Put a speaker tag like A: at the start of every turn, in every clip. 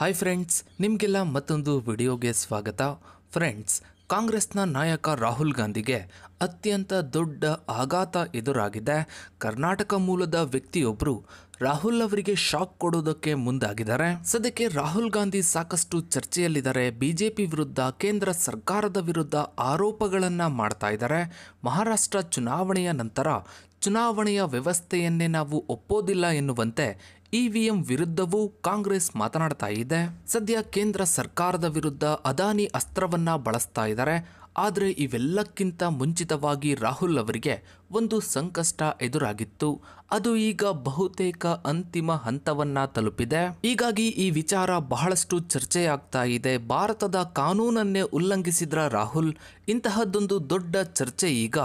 A: Hi friends, ನಿಮಗೆಲ್ಲ ಮತ್ತೊಂದು ವಿಡಿಯೋಗೆ ಸ್ವಾಗತ. ಫ್ರೆಂಡ್ಸ್, ಕಾಂಗ್ರೆಸ್ನ ನಾಯಕ ರಾಹುಲ್ ಗಾಂಧಿಗೆ ಅತ್ಯಂತ ದೊಡ್ಡ ಆಘಾತ ಎದುರಾಗಿದೆ. ಕರ್ನಾಟಕ ಮೂಲದ ವ್ಯಕ್ತಿಯೊಬ್ಬರು ರಾಹುಲ್ ಅವರಿಗೆ ಶಾಕ್ ಕೊಡೋದಕ್ಕೆ ಮುಂದಾಗಿದ್ದಾರೆ. ಸದ್ಯಕ್ಕೆ ರಾಹುಲ್ ಗಾಂಧಿ ಸಾಕಷ್ಟು ಚರ್ಚೆಯಲ್ಲಿದ್ದಾರೆ. ಬಿಜೆಪಿ ವಿರುದ್ಧ, ಕೇಂದ್ರ ಸರ್ಕಾರದ ವಿರುದ್ಧ ಆರೋಪಗಳನ್ನು ಮಾಡ್ತಾ ಇದ್ದಾರೆ. ಮಹಾರಾಷ್ಟ್ರ ಚುನಾವಣೆಯ ನಂತರ ಚುನಾವಣೆಯ ವ್ಯವಸ್ಥೆಯನ್ನೇ ನಾವು ಒಪ್ಪೋದಿಲ್ಲ ಎನ್ನುವಂತೆ ಇವಿಎಂ ವಿರುದ್ಧವೂ ಕಾಂಗ್ರೆಸ್ ಮಾತನಾಡ್ತಾ ಇದೆ. ಸದ್ಯ ಕೇಂದ್ರ ಸರ್ಕಾರದ ವಿರುದ್ಧ ಅದಾನಿ ಅಸ್ತ್ರವನ್ನ ಬಳಸ್ತಾ ಇದ್ದಾರೆ. ಆದರೆ ಇವೆಲ್ಲಕ್ಕಿಂತ ಮುಂಚಿತವಾಗಿ ರಾಹುಲ್ ಅವರಿಗೆ ಒಂದು ಸಂಕಷ್ಟ ಎದುರಾಗಿತ್ತು. ಅದು ಈಗ ಬಹುತೇಕ ಅಂತಿಮ ಹಂತವನ್ನ ತಲುಪಿದೆ. ಹೀಗಾಗಿ ಈ ವಿಚಾರ ಬಹಳಷ್ಟು ಚರ್ಚೆಯಾಗ್ತಾ ಇದೆ. ಭಾರತದ ಕಾನೂನನ್ನೇ ಉಲ್ಲಂಘಿಸಿದ್ರ ರಾಹುಲ್, ಇಂತಹದ್ದೊಂದು ದೊಡ್ಡ ಚರ್ಚೆ ಈಗ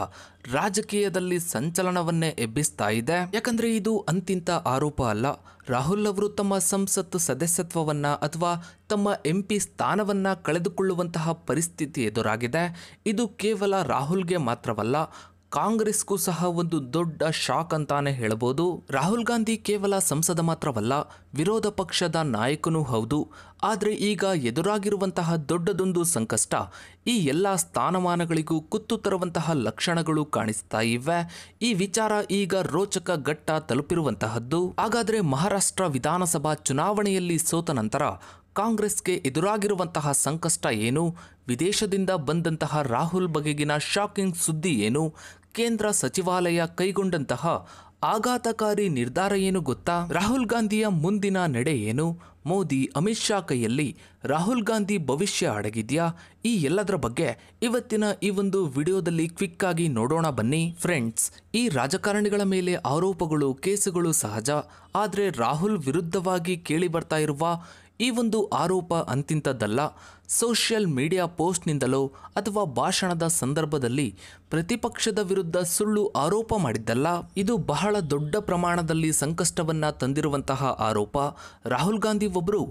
A: ರಾಜಕೀಯದಲ್ಲಿ ಸಂಚಲನವನ್ನೇ ಎಬ್ಬಿಸ್ತಾ ಇದೆ. ಯಾಕಂದ್ರೆ ಇದು ಅಂತಿಂತ ಆರೋಪ ಅಲ್ಲ. ರಾಹುಲ್ ಅವರು ತಮ್ಮ ಸಂಸತ್ ಸದಸ್ಯತ್ವವನ್ನ ಅಥವಾ ತಮ್ಮ ಎಂಪಿ ಸ್ಥಾನವನ್ನ ಕಳೆದುಕೊಳ್ಳುವಂತಹ ಪರಿಸ್ಥಿತಿ ಎದುರಾಗಿದೆ. ಇದು ಕೇವಲ ರಾಹುಲ್ಗೆ ಮಾತ್ರವಲ್ಲ, ಕಾಂಗ್ರೆಸ್ಗೂ ಸಹ ಒಂದು ದೊಡ್ಡ ಶಾಕ್ ಅಂತಾನೆ ಹೇಳಬಹುದು. ರಾಹುಲ್ ಗಾಂಧಿ ಕೇವಲ ಸಂಸದ ಮಾತ್ರವಲ್ಲ, ವಿರೋಧ ಪಕ್ಷದ ನಾಯಕನೂ ಹೌದು. ಆದರೆ ಈಗ ಎದುರಾಗಿರುವಂತಹ ದೊಡ್ಡದೊಂದು ಸಂಕಷ್ಟ ಈ ಎಲ್ಲ ಸ್ಥಾನಮಾನಗಳಿಗೂ ಕುತ್ತು ತರುವಂತಹ ಲಕ್ಷಣಗಳು ಕಾಣಿಸ್ತಾ ಇವೆ. ಈ ವಿಚಾರ ಈಗ ರೋಚಕ ಘಟ್ಟ ತಲುಪಿರುವಂತಹದ್ದು. ಹಾಗಾದ್ರೆ ಮಹಾರಾಷ್ಟ್ರ ವಿಧಾನಸಭಾ ಚುನಾವಣೆಯಲ್ಲಿ ಸೋತ ನಂತರ ಕಾಂಗ್ರೆಸ್ಗೆ ಎದುರಾಗಿರುವಂತಹ ಸಂಕಷ್ಟ ಏನು? ವಿದೇಶದಿಂದ ಬಂದಂತಹ ರಾಹುಲ್ ಬಗೆಗಿನ ಶಾಕಿಂಗ್ ಸುದ್ದಿ ಏನು? ಕೇಂದ್ರ ಸಚಿವಾಲಯ ಕೈಗೊಂಡಂತಹ ಆಘಾತಕಾರಿ ನಿರ್ಧಾರ ಏನು ಗೊತ್ತಾ? ರಾಹುಲ್ ಗಾಂಧಿಯ ಮುಂದಿನ ನಡೆ ಏನು? ಮೋದಿ, ಅಮಿತ್ ಶಾ ಕೈಯಲ್ಲಿ ರಾಹುಲ್ ಗಾಂಧಿ ಭವಿಷ್ಯ ಅಡಗಿದ್ಯಾ? ಈ ಎಲ್ಲದರ ಬಗ್ಗೆ ಇವತ್ತಿನ ಈ ಒಂದು ವಿಡಿಯೋದಲ್ಲಿ ಕ್ವಿಕ್ ಆಗಿ ನೋಡೋಣ ಬನ್ನಿ. ಫ್ರೆಂಡ್ಸ್, ಈ ರಾಜಕಾರಣಿಗಳ ಮೇಲೆ ಆರೋಪಗಳು, ಕೇಸುಗಳು ಸಹಜ. ಆದರೆ ರಾಹುಲ್ ವಿರುದ್ಧವಾಗಿ ಕೇಳಿ ಬರ್ತಾ ಇರುವ ಈ ಒಂದು ಆರೋಪ ಅಂತಿಂತದ್ದಲ್ಲ. ಸೋಷಿಯಲ್ ಮೀಡಿಯಾ ಪೋಸ್ಟ್ನಿಂದಲೋ ಅಥವಾ ಭಾಷಣದ ಸಂದರ್ಭದಲ್ಲಿ ಪ್ರತಿಪಕ್ಷದ ವಿರುದ್ಧ ಸುಳ್ಳು ಆರೋಪ ಮಾಡಿದ್ದಲ್ಲ. ಇದು ಬಹಳ ದೊಡ್ಡ ಪ್ರಮಾಣದಲ್ಲಿ ಸಂಕಷ್ಟವನ್ನ ತಂದಿರುವಂತಹ ಆರೋಪ. ರಾಹುಲ್ ಗಾಂಧಿ ಒಬ್ಬರು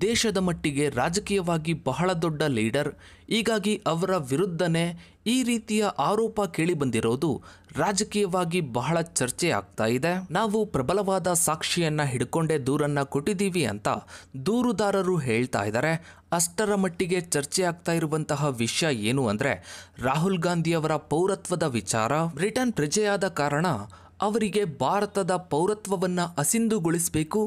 A: ದೇಶದ ಮಟ್ಟಿಗೆ ರಾಜಕೀಯವಾಗಿ ಬಹಳ ದೊಡ್ಡ ಲೀಡರ್. ಹೀಗಾಗಿ ಅವರ ವಿರುದ್ಧನೇ ಈ ರೀತಿಯ ಆರೋಪ ಕೇಳಿ ಬಂದಿರೋದು ರಾಜಕೀಯವಾಗಿ ಬಹಳ ಚರ್ಚೆ ಆಗ್ತಾ ಇದೆ. ನಾವು ಪ್ರಬಲವಾದ ಸಾಕ್ಷಿಯನ್ನ ಹಿಡ್ಕೊಂಡೇ ದೂರನ್ನ ಕೊಟ್ಟಿದ್ದೀವಿ ಅಂತ ದೂರುದಾರರು ಹೇಳ್ತಾ ಇದ್ದಾರೆ. ಅಷ್ಟರ ಮಟ್ಟಿಗೆ ಚರ್ಚೆ ಆಗ್ತಾ ಇರುವಂತಹ ವಿಷಯ ಏನು ಅಂದ್ರೆ ರಾಹುಲ್ ಗಾಂಧಿ ಅವರ ಪೌರತ್ವದ ವಿಚಾರ. ಬ್ರಿಟನ್ ಪ್ರಜೆಯಾದ ಕಾರಣ ಅವರಿಗೆ ಭಾರತದ ಪೌರತ್ವವನ್ನ ಅಸಿಂಧುಗೊಳಿಸಬೇಕು,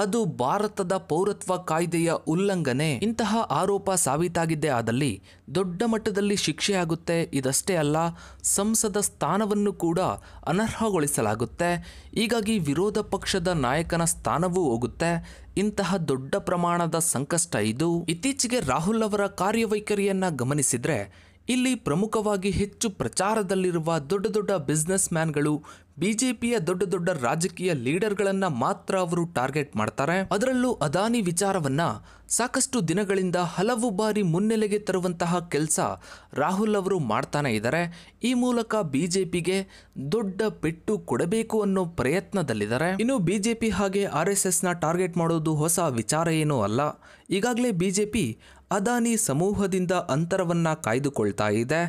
A: ಅದು ಭಾರತದ ಪೌರತ್ವ ಕಾಯ್ದೆಯ ಉಲ್ಲಂಘನೆ. ಇಂತಹ ಆರೋಪ ಸಾಬೀತಾಗಿದ್ದೇ ಆದಲ್ಲಿ ದೊಡ್ಡ ಮಟ್ಟದಲ್ಲಿ ಶಿಕ್ಷೆಯಾಗುತ್ತೆ. ಇದಷ್ಟೇ ಅಲ್ಲ, ಸಂಸದ ಸ್ಥಾನವನ್ನು ಕೂಡ ಅನರ್ಹಗೊಳಿಸಲಾಗುತ್ತೆ. ಹೀಗಾಗಿ ವಿರೋಧ ಪಕ್ಷದ ನಾಯಕನ ಸ್ಥಾನವೂ ಹೋಗುತ್ತೆ. ಇಂತಹ ದೊಡ್ಡ ಪ್ರಮಾಣದ ಸಂಕಷ್ಟ ಇದು. ಇತ್ತೀಚೆಗೆ ರಾಹುಲ್ ಅವರ ಕಾರ್ಯವೈಖರಿಯನ್ನ ಗಮನಿಸಿದ್ರೆ ಇಲ್ಲಿ ಪ್ರಮುಖವಾಗಿ ಹೆಚ್ಚು ಪ್ರಚಾರದಲ್ಲಿರುವ ದೊಡ್ಡ ದೊಡ್ಡ ಬಿಸ್ನೆಸ್ ಮ್ಯಾನ್ಗಳು, ಬಿಜೆಪಿಯ ದೊಡ್ಡ ದೊಡ್ಡ ರಾಜಕೀಯ ಲೀಡರ್ಗಳನ್ನ ಮಾತ್ರ ಅವರು ಟಾರ್ಗೆಟ್ ಮಾಡ್ತಾರೆ. ಅದರಲ್ಲೂ ಅದಾನಿ ವಿಚಾರವನ್ನ ಸಾಕಷ್ಟು ದಿನಗಳಿಂದ ಹಲವು ಬಾರಿ ಮುನ್ನೆಲೆಗೆ ತರುವಂತಹ ಕೆಲಸ ರಾಹುಲ್ ಅವರು ಮಾಡ್ತಾನೆ ಇದ್ದಾರೆ. ಈ ಮೂಲಕ ಬಿಜೆಪಿಗೆ ದೊಡ್ಡ ಪೆಟ್ಟು ಕೊಡಬೇಕು ಅನ್ನೋ ಪ್ರಯತ್ನದಲ್ಲಿದ್ದಾರೆ. ಇನ್ನು ಬಿಜೆಪಿ ಹಾಗೆ RSS ನ ಟಾರ್ಗೆಟ್ ಮಾಡೋದು ಹೊಸ ವಿಚಾರ ಏನೂ ಅಲ್ಲ. ಈಗಾಗಲೇ ಬಿಜೆಪಿ ಅದಾನಿ ಸಮೂಹದಿಂದ ಅಂತರವನ್ನ ಕಾಯ್ದುಕೊಳ್ತಾ ಇದೆ.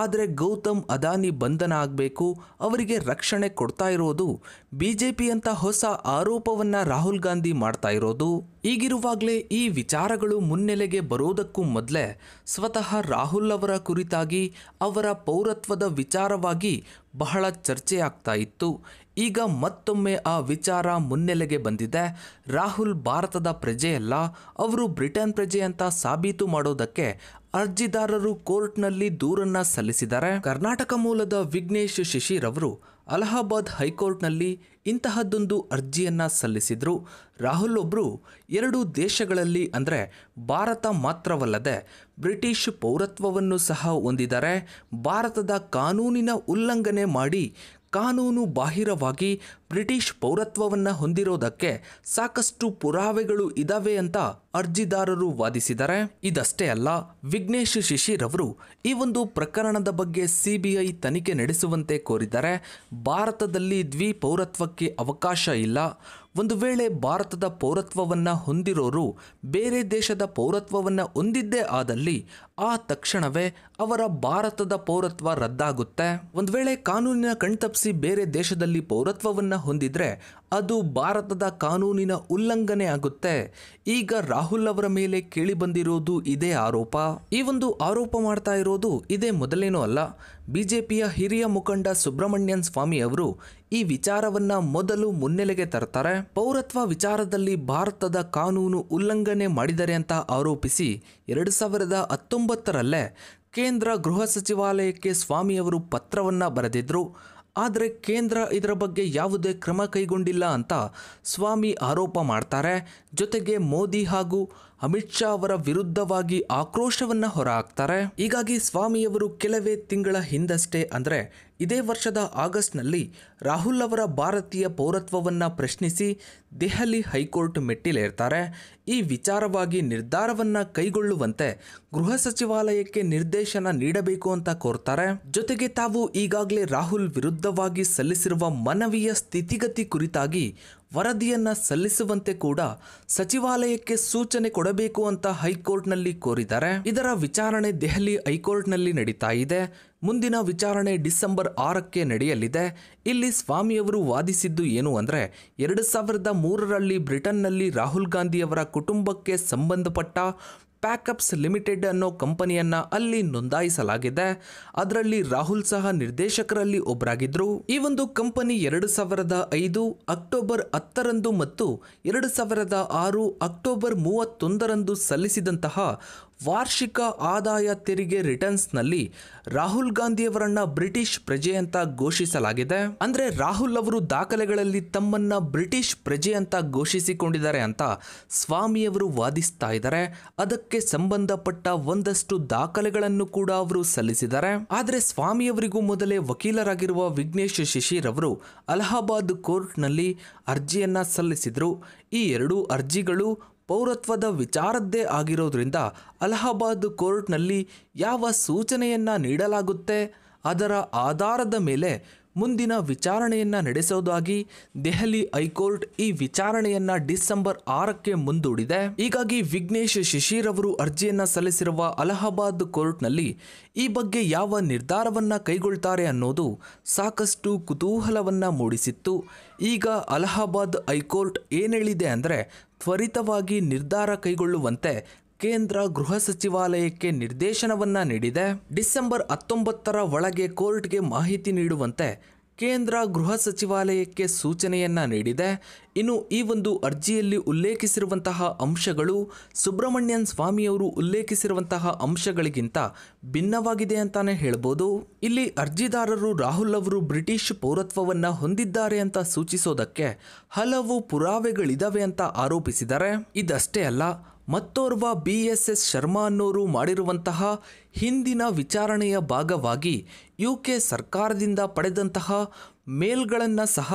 A: ಆದರೆ ಗೌತಮ್ ಅದಾನಿ ಬಂಧನ ಆಗಬೇಕು, ಅವರಿಗೆ ರಕ್ಷಣೆ ಕೊಡ್ತಾ ಇರೋದು ಬಿಜೆಪಿ ಅಂತ ಹೊಸ ಆರೋಪವನ್ನ ರಾಹುಲ್ ಗಾಂಧಿ ಮಾಡ್ತಾ ಇರೋದು. ಈಗಿರುವಾಗಲೇ ಈ ವಿಚಾರಗಳು ಮುನ್ನೆಲೆಗೆ ಬರೋದಕ್ಕೂ ಮೊದಲೇ ಸ್ವತಃ ರಾಹುಲ್ ಅವರ ಕುರಿತಾಗಿ, ಅವರ ಪೌರತ್ವದ ವಿಚಾರವಾಗಿ ಬಹಳ ಚರ್ಚೆ ಆಗ್ತಾ ಇತ್ತು. ಈಗ ಮತ್ತೊಮ್ಮೆ ಆ ವಿಚಾರ ಮುನ್ನೆಲೆಗೆ ಬಂದಿದೆ. ರಾಹುಲ್ ಭಾರತದ ಪ್ರಜೆಯಲ್ಲ, ಅವರು ಬ್ರಿಟನ್ ಪ್ರಜೆ ಅಂತ ಸಾಬೀತು ಮಾಡೋದಕ್ಕೆ ಅರ್ಜಿದಾರರು ಕೋರ್ಟ್ನಲ್ಲಿ ದೂರನ್ನ ಸಲ್ಲಿಸಿದ್ದಾರೆ. ಕರ್ನಾಟಕ ಮೂಲದ ವಿಘ್ನೇಶ್ ಶಿಶಿರ್ ಅವರು ಅಲಹಾಬಾದ್ ಹೈಕೋರ್ಟ್ನಲ್ಲಿ ಇಂತಹದ್ದೊಂದು ಅರ್ಜಿಯನ್ನ ಸಲ್ಲಿಸಿದ್ರು. ರಾಹುಲ್ ಒಬ್ರು 2 ದೇಶಗಳಲ್ಲಿ ಅಂದರೆ ಭಾರತ ಮಾತ್ರವಲ್ಲದೆ ಬ್ರಿಟಿಷ್ ಪೌರತ್ವವನ್ನು ಸಹ ಹೊಂದಿದ್ದಾರೆ. ಭಾರತದ ಕಾನೂನಿನ ಉಲ್ಲಂಘನೆ ಮಾಡಿ ಕಾನೂನು ಬಾಹಿರವಾಗಿ ಬ್ರಿಟಿಷ್ ಪೌರತ್ವವನ್ನು ಹೊಂದಿರೋದಕ್ಕೆ ಸಾಕಷ್ಟು ಪುರಾವೆಗಳು ಇದಾವೆ ಅಂತ ಅರ್ಜಿದಾರರು ವಾದಿಸಿದ್ದಾರೆ. ಇದಷ್ಟೇ ಅಲ್ಲ, ವಿಘ್ನೇಶ್ ಶಿಶಿರ್ ಅವರು ಈ ಒಂದು ಪ್ರಕರಣದ ಬಗ್ಗೆ CBI ತನಿಖೆ ನಡೆಸುವಂತೆ ಕೋರಿದ್ದಾರೆ. ಭಾರತದಲ್ಲಿ ದ್ವಿಪೌರತ್ವಕ್ಕೆ ಅವಕಾಶ ಇಲ್ಲ. ಒಂದು ವೇಳೆ ಭಾರತದ ಪೌರತ್ವವನ್ನು ಹೊಂದಿರೋರು ಬೇರೆ ದೇಶದ ಪೌರತ್ವವನ್ನು ಹೊಂದಿದ್ದೇ ಆದಲ್ಲಿ ಆ ತಕ್ಷಣವೇ ಅವರ ಭಾರತದ ಪೌರತ್ವ ರದ್ದಾಗುತ್ತೆ. ಒಂದು ವೇಳೆ ಕಾನೂನಿನ ಕಣ್ತಪ್ಪಿಸಿ ಬೇರೆ ದೇಶದಲ್ಲಿ ಪೌರತ್ವವನ್ನು ಹೊಂದಿದ್ರೆ ಅದು ಭಾರತದ ಕಾನೂನಿನ ಉಲ್ಲಂಘನೆ ಆಗುತ್ತೆ. ಈಗ ರಾಹುಲ್ ಅವರ ಮೇಲೆ ಕೇಳಿಬಂದಿರೋದು ಇದೇ ಆರೋಪ. ಈ ಒಂದು ಆರೋಪ ಮಾಡ್ತಾ ಇರೋದು ಇದೇ ಮೊದಲೇನೂ ಅಲ್ಲ. ಬಿಜೆಪಿಯ ಹಿರಿಯ ಮುಖಂಡ ಸುಬ್ರಮಣ್ಯನ್ ಸ್ವಾಮಿ ಅವರು ಈ ವಿಚಾರವನ್ನ ಮೊದಲು ಮುನ್ನೆಲೆಗೆ ತರ್ತಾರೆ. ಪೌರತ್ವ ವಿಚಾರದಲ್ಲಿ ಭಾರತದ ಕಾನೂನು ಉಲ್ಲಂಘನೆ ಮಾಡಿದರೆ ಅಂತ ಆರೋಪಿಸಿ 2019ರಲ್ಲೇ ಕೇಂದ್ರ ಗೃಹ ಸಚಿವಾಲಯಕ್ಕೆ ಸ್ವಾಮಿಯವರು ಪತ್ರವನ್ನ ಬರೆದಿದ್ರು. ಆದರೆ ಕೇಂದ್ರ ಇದರ ಬಗ್ಗೆ ಯಾವುದೇ ಕ್ರಮ ಕೈಗೊಂಡಿಲ್ಲ ಅಂತ ಸ್ವಾಮಿ ಆರೋಪ ಮಾಡ್ತಾರೆ. ಜೊತೆಗೆ ಮೋದಿ ಹಾಗೂ ಅಮಿತ್ ಶಾ ಅವರ ವಿರುದ್ಧವಾಗಿ ಆಕ್ರೋಶವನ್ನ ಹೊರಹಾಕ್ತಾರೆ. ಹೀಗಾಗಿ ಸ್ವಾಮಿಯವರು ಕೆಲವೇ ತಿಂಗಳ ಹಿಂದಷ್ಟೇ ಅಂದರೆ ಇದೇ ವರ್ಷದ ಆಗಸ್ಟ್ನಲ್ಲಿ ರಾಹುಲ್ ಅವರ ಭಾರತೀಯ ಪೌರತ್ವವನ್ನ ಪ್ರಶ್ನಿಸಿ ದೆಹಲಿ ಹೈಕೋರ್ಟ್ ಮೆಟ್ಟಿಲೇರ್ತಾರೆ. ಈ ವಿಚಾರವಾಗಿ ನಿರ್ಧಾರವನ್ನ ಕೈಗೊಳ್ಳುವಂತೆ ಗೃಹ ಸಚಿವಾಲಯಕ್ಕೆ ನಿರ್ದೇಶನ ನೀಡಬೇಕು ಅಂತ ಕೋರ್ತಾರೆ. ಜೊತೆಗೆ ತಾವು ಈಗಾಗಲೇ ರಾಹುಲ್ ವಿರುದ್ಧವಾಗಿ ಸಲ್ಲಿಸಿರುವ ಮನವಿಯ ಸ್ಥಿತಿಗತಿ ಕುರಿತಾಗಿ ವರದಿಯನ್ನ ಸಲ್ಲಿಸುವಂತೆ ಕೂಡ ಸಚಿವಾಲಯಕ್ಕೆ ಸೂಚನೆ ಕೊಡಬೇಕು ಅಂತ ಹೈಕೋರ್ಟ್ನಲ್ಲಿ ಕೋರಿದ್ದಾರೆ. ಇದರ ವಿಚಾರಣೆ ದೆಹಲಿ ಹೈಕೋರ್ಟ್ನಲ್ಲಿ ನಡೀತಾ ಇದೆ. ಮುಂದಿನ ವಿಚಾರಣೆ ಡಿಸೆಂಬರ್ 6ಕ್ಕೆ ನಡೆಯಲಿದೆ. ಇಲ್ಲಿ ಸ್ವಾಮಿಯವರು ವಾದಿಸಿದ್ದು ಏನು ಅಂದರೆ 2003ರಲ್ಲಿ ಬ್ರಿಟನ್ನಲ್ಲಿ ರಾಹುಲ್ ಗಾಂಧಿಯವರ ಕುಟುಂಬಕ್ಕೆ ಸಂಬಂಧಪಟ್ಟ ಪ್ಯಾಕಪ್ಸ್ ಲಿಮಿಟೆಡ್ ಅನ್ನೋ ಕಂಪನಿಯನ್ನ ಅಲ್ಲಿ ನೋಂದಾಯಿಸಲಾಗಿದೆ. ಅದರಲ್ಲಿ ರಾಹುಲ್ ಸಹ ನಿರ್ದೇಶಕರಲ್ಲಿ ಒಬ್ಬರಾಗಿದ್ರು. ಈ ಒಂದು ಕಂಪನಿ 2005 ಅಕ್ಟೋಬರ್ 10ರಂದು ಮತ್ತು 2006 ಅಕ್ಟೋಬರ್ 31ರಂದು ಸಲ್ಲಿಸಿದಂತಹ ವಾರ್ಷಿಕ ಆದಾಯ ತೆರಿಗೆ ರಿಟರ್ನ್ಸ್ನಲ್ಲಿ ರಾಹುಲ್ ಗಾಂಧಿಯವರನ್ನ ಬ್ರಿಟಿಷ್ ಪ್ರಜೆ ಅಂತ ಘೋಷಿಸಲಾಗಿದೆ. ಅಂದ್ರೆ ರಾಹುಲ್ ಅವರು ದಾಖಲೆಗಳಲ್ಲಿ ತಮ್ಮನ್ನ ಬ್ರಿಟಿಷ್ ಪ್ರಜೆ ಅಂತ ಘೋಷಿಸಿಕೊಂಡಿದ್ದಾರೆ ಅಂತ ಸ್ವಾಮಿಯವರು ವಾದಿಸ್ತಾ ಇದ್ದಾರೆ. ಅದಕ್ಕೆ ಸಂಬಂಧಪಟ್ಟ ಒಂದಷ್ಟು ದಾಖಲೆಗಳನ್ನು ಕೂಡ ಅವರು ಸಲ್ಲಿಸಿದ್ದಾರೆ. ಆದರೆ ಸ್ವಾಮಿಯವರಿಗೂ ಮೊದಲೇ ವಕೀಲರಾಗಿರುವ ವಿಘ್ನೇಶ್ ಶಿಶಿರ್ ಅವರು ಅಲಹಾಬಾದ್ ಕೋರ್ಟ್ನಲ್ಲಿ ಅರ್ಜಿಯನ್ನ ಸಲ್ಲಿಸಿದ್ರು. ಈ ಎರಡೂ ಅರ್ಜಿಗಳು ಪೌರತ್ವದ ವಿಚಾರದ್ದೇ ಆಗಿರೋದ್ರಿಂದ ಅಲಹಾಬಾದ್ ಕೋರ್ಟ್ನಲ್ಲಿ ಯಾವ ಸೂಚನೆಯನ್ನ ನೀಡಲಾಗುತ್ತೆ ಅದರ ಆಧಾರದ ಮೇಲೆ ಮುಂದಿನ ವಿಚಾರಣೆಯನ್ನ ನಡೆಸೋದಾಗಿ ದೆಹಲಿ ಹೈಕೋರ್ಟ್ ಈ ವಿಚಾರಣೆಯನ್ನ ಡಿಸೆಂಬರ್ 6ಕ್ಕೆ ಮುಂದೂಡಿದೆ. ಹೀಗಾಗಿ ವಿಘ್ನೇಶ್ ಶಿಶಿರ್ ಅವರು ಅರ್ಜಿಯನ್ನ ಸಲ್ಲಿಸಿರುವ ಅಲಹಾಬಾದ್ ಕೋರ್ಟ್ನಲ್ಲಿ ಈ ಬಗ್ಗೆ ಯಾವ ನಿರ್ಧಾರವನ್ನ ಕೈಗೊಳ್ತಾರೆ ಅನ್ನೋದು ಸಾಕಷ್ಟು ಕುತೂಹಲವನ್ನ ಮೂಡಿಸಿತ್ತು. ಈಗ ಅಲಹಾಬಾದ್ ಹೈಕೋರ್ಟ್ ಏನ್ ಹೇಳಿದೆ ಅಂದ್ರೆ ತ್ವರಿತವಾಗಿ ನಿರ್ಧಾರ ಕೈಗೊಳ್ಳುವಂತೆ ಕೇಂದ್ರ ಗೃಹ ಸಚಿವಾಲಯಕ್ಕೆ ನಿರ್ದೇಶನವನ್ನ ನೀಡಿದೆ. ಡಿಸೆಂಬರ್ 19ರ ಒಳಗೆ ಕೋರ್ಟ್ಗೆ ಮಾಹಿತಿ ನೀಡುವಂತೆ ಕೇಂದ್ರ ಗೃಹ ಸಚಿವಾಲಯಕ್ಕೆ ಸೂಚನೆಯನ್ನ ನೀಡಿದೆ. ಇನ್ನು ಈ ಒಂದು ಅರ್ಜಿಯಲ್ಲಿ ಉಲ್ಲೇಖಿಸಿರುವಂತಹ ಅಂಶಗಳು ಸುಬ್ರಮಣ್ಯನ್ ಸ್ವಾಮಿಯವರು ಉಲ್ಲೇಖಿಸಿರುವಂತಹ ಅಂಶಗಳಿಗಿಂತ ಭಿನ್ನವಾಗಿದೆ ಅಂತಾನೆ ಹೇಳ್ಬೋದು. ಇಲ್ಲಿ ಅರ್ಜಿದಾರರು ರಾಹುಲ್ ಅವರು ಬ್ರಿಟಿಷ್ ಪೌರತ್ವವನ್ನ ಹೊಂದಿದ್ದಾರೆ ಅಂತ ಸೂಚಿಸೋದಕ್ಕೆ ಹಲವು ಪುರಾವೆಗಳಿದಾವೆ ಅಂತ ಆರೋಪಿಸಿದ್ದಾರೆ. ಇದಷ್ಟೇ ಅಲ್ಲ, ಮತ್ತೋರ್ವ BSS ಶರ್ಮಾ ಅನ್ನೋರು ಮಾಡಿರುವಂತಹ ಹಿಂದಿನ ವಿಚಾರಣೆಯ ಭಾಗವಾಗಿ UK ಸರ್ಕಾರದಿಂದ ಪಡೆದಂತಹ ಮೇಲ್ಗಳನ್ನು ಸಹ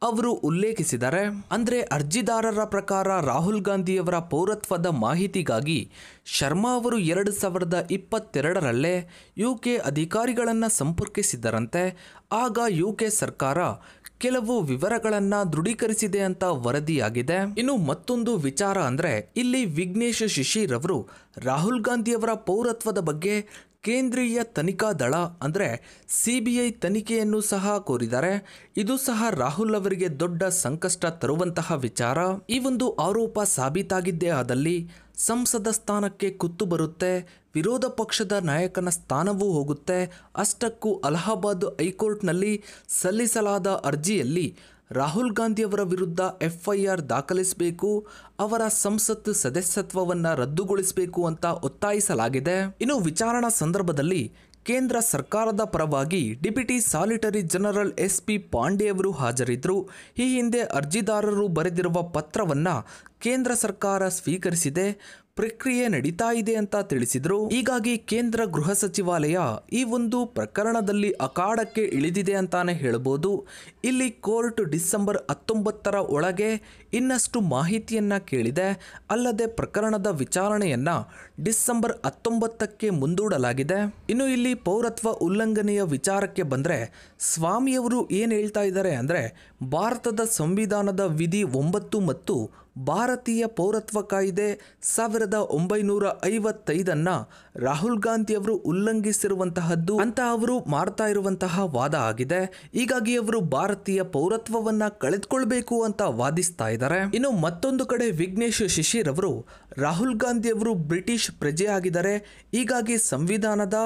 A: ಅವರು ಉಲ್ಲೇಖಿಸಿದ್ದಾರೆ. ಅಂದರೆ ಅರ್ಜಿದಾರರ ಪ್ರಕಾರ ರಾಹುಲ್ ಗಾಂಧಿಯವರ ಪೌರತ್ವದ ಮಾಹಿತಿಗಾಗಿ ಶರ್ಮಾ ಅವರು 2022ರಲ್ಲೇ UK ಅಧಿಕಾರಿಗಳನ್ನು ಸಂಪರ್ಕಿಸಿದ್ದರಂತೆ. ಆಗ UK ಸರ್ಕಾರ ಕೆಲವು ವಿವರಗಳನ್ನ ದೃಢೀಕರಿಸಿದೆ ಅಂತ ವರದಿಯಾಗಿದೆ. ಇನ್ನು ಮತ್ತೊಂದು ವಿಚಾರ ಅಂದ್ರೆ ಇಲ್ಲಿ ವಿಘ್ನೇಶ್ ಶಿಶಿರ್ ಅವರು ರಾಹುಲ್ ಗಾಂಧಿಯವರ ಪೌರತ್ವದ ಬಗ್ಗೆ ಕೇಂದ್ರೀಯ ತನಿಖಾ ದಳ ಅಂದರೆ CBI ತನಿಖೆಯನ್ನು ಸಹ ಕೋರಿದ್ದಾರೆ. ಇದು ಸಹ ರಾಹುಲ್ ಅವರಿಗೆ ದೊಡ್ಡ ಸಂಕಷ್ಟ ತರುವಂತಹ ವಿಚಾರ. ಈ ಒಂದು ಆರೋಪ ಸಾಬೀತಾಗಿದ್ದೇ ಆದಲ್ಲಿ ಸಂಸದ ಸ್ಥಾನಕ್ಕೆ ಕುತ್ತು ಬರುತ್ತೆ, ವಿರೋಧ ಪಕ್ಷದ ನಾಯಕನ ಸ್ಥಾನವೂ ಹೋಗುತ್ತೆ. ಅಷ್ಟಕ್ಕೂ ಅಲಹಾಬಾದ್ ಹೈಕೋರ್ಟ್ನಲ್ಲಿ ಸಲ್ಲಿಸಲಾದ ಅರ್ಜಿಯಲ್ಲಿ ರಾಹುಲ್ ಗಾಂಧಿಯವರ ವಿರುದ್ಧ FIR ದಾಖಲಿಸಬೇಕು, ಅವರ ಸಂಸತ್ ಸದಸ್ಯತ್ವವನ್ನು ರದ್ದುಗೊಳಿಸಬೇಕು ಅಂತ ಒತ್ತಾಯಿಸಲಾಗಿದೆ. ಇನ್ನು ವಿಚಾರಣಾ ಸಂದರ್ಭದಲ್ಲಿ ಕೇಂದ್ರ ಸರ್ಕಾರದ ಪರವಾಗಿ deputy solicitor general SP Pandey ಅವರು ಹಾಜರಿದ್ದರು. ಈ ಹಿಂದೆ ಅರ್ಜಿದಾರರು ಬರೆದಿರುವ ಪತ್ರವನ್ನು ಕೇಂದ್ರ ಸರ್ಕಾರ ಸ್ವೀಕರಿಸಿದೆ, ಪ್ರಕ್ರಿಯೆ ನಡೀತಾ ಇದೆ ಅಂತ ತಿಳಿಸಿದರು. ಹೀಗಾಗಿ ಕೇಂದ್ರ ಗೃಹ ಸಚಿವಾಲಯ ಈ ಒಂದು ಪ್ರಕರಣದಲ್ಲಿ ಅಖಾಡಕ್ಕೆ ಇಳಿದಿದೆ ಅಂತಾನೆ ಹೇಳ್ಬೋದು. ಇಲ್ಲಿ ಕೋರ್ಟ್ ಡಿಸೆಂಬರ್ 19ರ ಒಳಗೆ ಇನ್ನಷ್ಟು ಮಾಹಿತಿಯನ್ನ ಕೇಳಿದೆ. ಅಲ್ಲದೆ ಪ್ರಕರಣದ ವಿಚಾರಣೆಯನ್ನ ಡಿಸೆಂಬರ್ 19ಕ್ಕೆ ಮುಂದೂಡಲಾಗಿದೆ. ಇನ್ನು ಇಲ್ಲಿ ಪೌರತ್ವ ಉಲ್ಲಂಘನೆಯ ವಿಚಾರಕ್ಕೆ ಬಂದ್ರೆ ಸ್ವಾಮಿಯವರು ಏನ್ ಹೇಳ್ತಾ ಇದ್ದಾರೆ ಅಂದ್ರೆ ಭಾರತದ ಸಂವಿಧಾನದ ವಿಧಿ 9 ಮತ್ತು ಭಾರತೀಯ ಪೌರತ್ವ ಕಾಯ್ದೆ 1955 ರಾಹುಲ್ ಗಾಂಧಿ ಅವರು ಉಲ್ಲಂಘಿಸಿರುವಂತಹದ್ದು ಅಂತ ಅವರು ಮಾಡ್ತಾ ಇರುವಂತಹ ವಾದ ಆಗಿದೆ. ಹೀಗಾಗಿ ಅವರು ಭಾರತೀಯ ಪೌರತ್ವವನ್ನ ಕಳೆದುಕೊಳ್ಬೇಕು ಅಂತ ವಾದಿಸ್ತಾ ಇದ್ದಾರೆ. ಇನ್ನು ಮತ್ತೊಂದು ಕಡೆ ವಿಘ್ನೇಶ್ ಶಿಶಿರ್ ಅವರು ರಾಹುಲ್ ಗಾಂಧಿ ಅವರು ಬ್ರಿಟಿಷ್ ಪ್ರಜೆ ಆಗಿದ್ದಾರೆ, ಹೀಗಾಗಿ ಸಂವಿಧಾನದ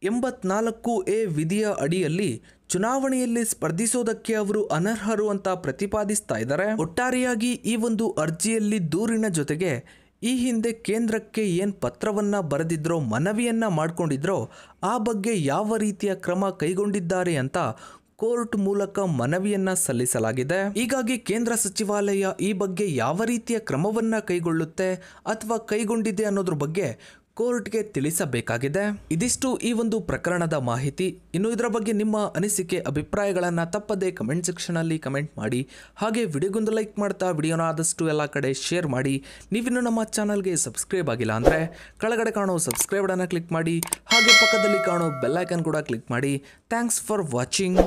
A: 84A ವಿಧಿಯ ಅಡಿಯಲ್ಲಿ ಚುನಾವಣೆಯಲ್ಲಿ ಸ್ಪರ್ಧಿಸೋದಕ್ಕೆ ಅವರು ಅನರ್ಹರು ಅಂತ ಪ್ರತಿಪಾದಿಸ್ತಾ ಇದ್ದಾರೆ. ಒಟ್ಟಾರೆಯಾಗಿ ಈ ಒಂದು ಅರ್ಜಿಯಲ್ಲಿ ದೂರಿನ ಜೊತೆಗೆ ಈ ಹಿಂದೆ ಕೇಂದ್ರಕ್ಕೆ ಏನು ಪತ್ರವನ್ನ ಬರೆದಿದ್ರೋ, ಮನವಿಯನ್ನ ಮಾಡ್ಕೊಂಡಿದ್ರೋ, ಆ ಬಗ್ಗೆ ಯಾವ ರೀತಿಯ ಕ್ರಮ ಕೈಗೊಂಡಿದ್ದಾರೆ ಅಂತ ಕೋರ್ಟ್ ಮೂಲಕ ಮನವಿಯನ್ನ ಸಲ್ಲಿಸಲಾಗಿದೆ. ಹೀಗಾಗಿ ಕೇಂದ್ರ ಸಚಿವಾಲಯ ಈ ಬಗ್ಗೆ ಯಾವ ರೀತಿಯ ಕ್ರಮವನ್ನ ಕೈಗೊಳ್ಳುತ್ತೆ ಅಥವಾ ಕೈಗೊಂಡಿದೆ ಅನ್ನೋದ್ರ ಬಗ್ಗೆ ಕೋರ್ಟ್ಗೆ ತಿಳಿಸಬೇಕಾಗಿದೆ. ಇದಿಷ್ಟು ಈ ಒಂದು ಪ್ರಕರಣದ ಮಾಹಿತಿ. ಇನ್ನು ಇದರ ಬಗ್ಗೆ ನಿಮ್ಮ ಅನಿಸಿಕೆ ಅಭಿಪ್ರಾಯಗಳನ್ನು ತಪ್ಪದೆ ಕಮೆಂಟ್ ಸೆಕ್ಷನ್ ಅಲ್ಲಿ ಕಮೆಂಟ್ ಮಾಡಿ. ಹಾಗೆ ವಿಡಿಯೋಗೊಂದು ಲೈಕ್ ಮಾಡ್ತಾ ವಿಡಿಯೋನ ಆದಷ್ಟು ಎಲ್ಲ ಕಡೆ ಶೇರ್ ಮಾಡಿ. ನೀವಿನ್ನು ನಮ್ಮ ಚಾನಲ್ಗೆ ಸಬ್ಸ್ಕ್ರೈಬ್ ಆಗಿಲ್ಲ ಅಂದರೆ ಕೆಳಗಡೆ ಕಾಣೋ ಸಬ್ಸ್ಕ್ರೈಬ್ ಬಟನ್ನ ಕ್ಲಿಕ್ ಮಾಡಿ. ಹಾಗೆ ಪಕ್ಕದಲ್ಲಿ ಕಾಣೋ ಬೆಲ್ ಐಕನ್ ಕೂಡ ಕ್ಲಿಕ್ ಮಾಡಿ. Thanks for watching.